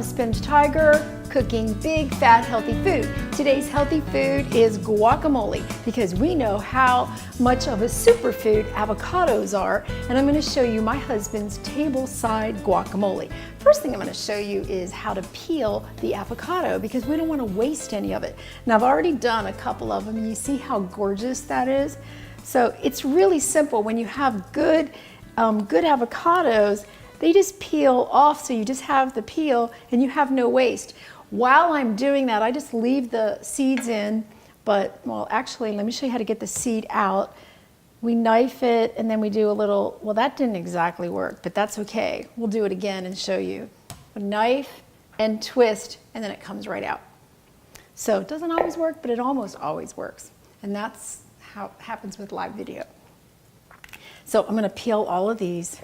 from Spinach Tiger, cooking big, fat, healthy food. Today's healthy food is guacamole because we know how much of a superfood avocados are, and I'm going to show you my husband's table-side guacamole. First thing I'm going to show you is how to peel the avocado because we don't want to waste any of it. Now I've already done a couple of them, and you see how gorgeous that is? So it's really simple. When you have good avocados, they just peel off, so you just have the peel and you have no waste. While I'm doing that, I just leave the seeds in, but, well, actually, let me show you how to get the seed out. We knife it and then we do a little, well, that didn't exactly work, but that's okay. We'll do it again and show you. A knife and twist, and then it comes right out. So it doesn't always work, but it almost always works. And that's how it happens with live video. So I'm gonna peel all of these.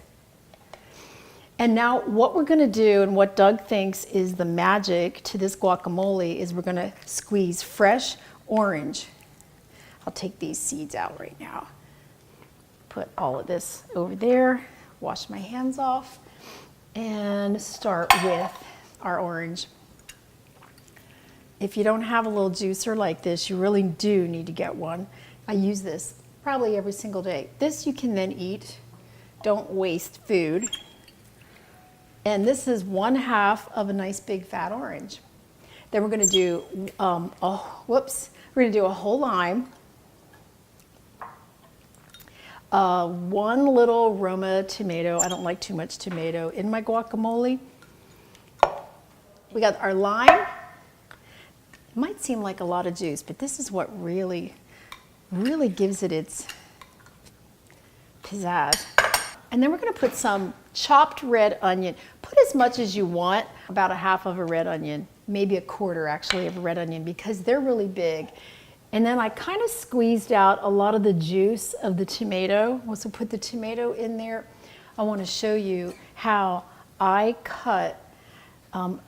And now what we're gonna do, and what Doug thinks is the magic to this guacamole, is we're gonna squeeze fresh orange. I'll take these seeds out right now. Put all of this over there, wash my hands off, and start with our orange. If you don't have a little juicer like this, you really do need to get one. I use this probably every single day. This you can then eat. Don't waste food. And this is 1/2 of a nice big fat orange. Then we're gonna do, we're gonna do a whole lime. 1 little Roma tomato. I don't like too much tomato in my guacamole. We got our lime. It might seem like a lot of juice, but this is what really gives it its pizzazz. And then we're gonna put some chopped red onion. Put as much as you want, about 1/2 of a red onion, maybe 1/4 actually of a red onion, because they're really big. And then I kind of squeezed out a lot of the juice of the tomato. Also put the tomato in there. I wanna show you how I cut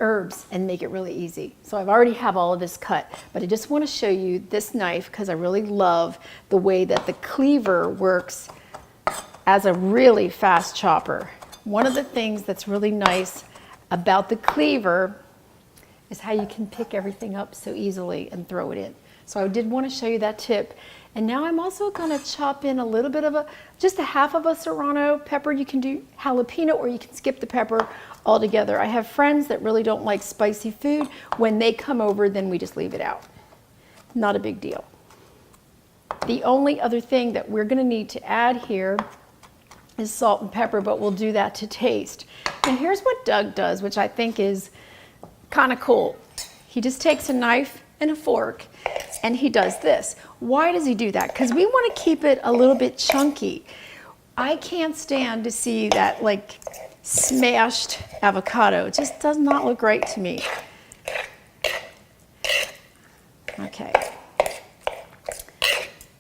herbs and make it really easy. So I've already have all of this cut, but I just wanna show you this knife because I really love the way that the cleaver works as a really fast chopper. One of the things that's really nice about the cleaver is how you can pick everything up so easily and throw it in. So I did want to show you that tip. And now I'm also going to chop in a little bit of just 1/2 of a serrano pepper. You can do jalapeno or you can skip the pepper altogether. I have friends that really don't like spicy food. When they come over, then we just leave it out. Not a big deal. The only other thing that we're going to need to add here is salt and pepper, but we'll do that to taste. And here's what Doug does, which I think is kind of cool. He just takes a knife and a fork and he does this. Why does he do that? Because we want to keep it a little bit chunky. I can't stand to see that like smashed avocado. It just does not look right to me. Okay.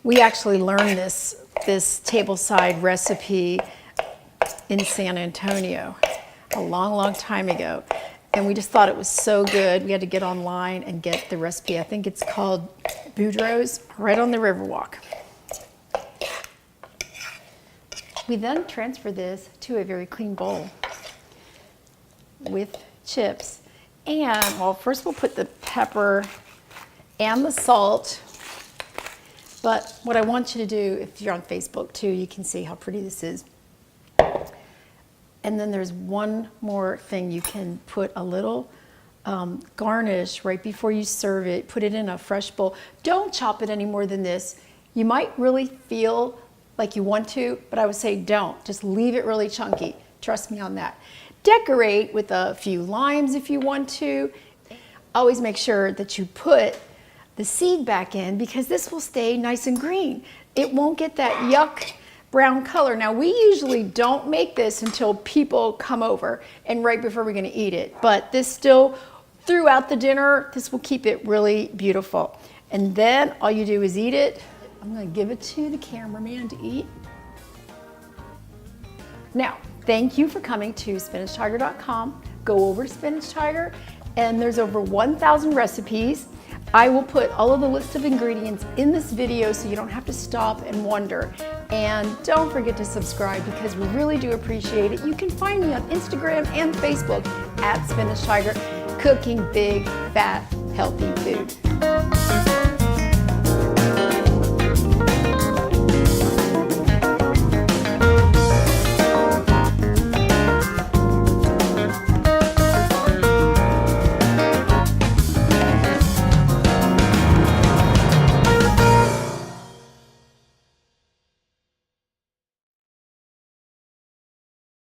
We actually learned this table-side recipe in San Antonio a long time ago. And we just thought it was so good. We had to get online and get the recipe. I think it's called Budro's, right on the riverwalk. We then transfer this to a very clean bowl with chips. And, well, first we'll put the pepper and the salt. But what I want you to do, if you're on Facebook too, you can see how pretty this is. And then there's one more thing. You can put a little garnish right before you serve it. Put it in a fresh bowl. Don't chop it any more than this. You might really feel like you want to, but I would say don't. Just leave it really chunky. Trust me on that. Decorate with a few limes if you want to. Always make sure that you put the seed back in because this will stay nice and green. It won't get that yuck brown color. Now we usually don't make this until people come over and right before we're gonna eat it, but this still, throughout the dinner, this will keep it really beautiful. And then all you do is eat it. I'm gonna give it to the cameraman to eat. Now, thank you for coming to SpinachTiger.com. Go over to Spinach Tiger and there's over 1,000 recipes. I will put all of the list of ingredients in this video so you don't have to stop and wonder. And don't forget to subscribe because we really do appreciate it. You can find me on Instagram and Facebook at Spinach Tiger. cooking big, fat, healthy food.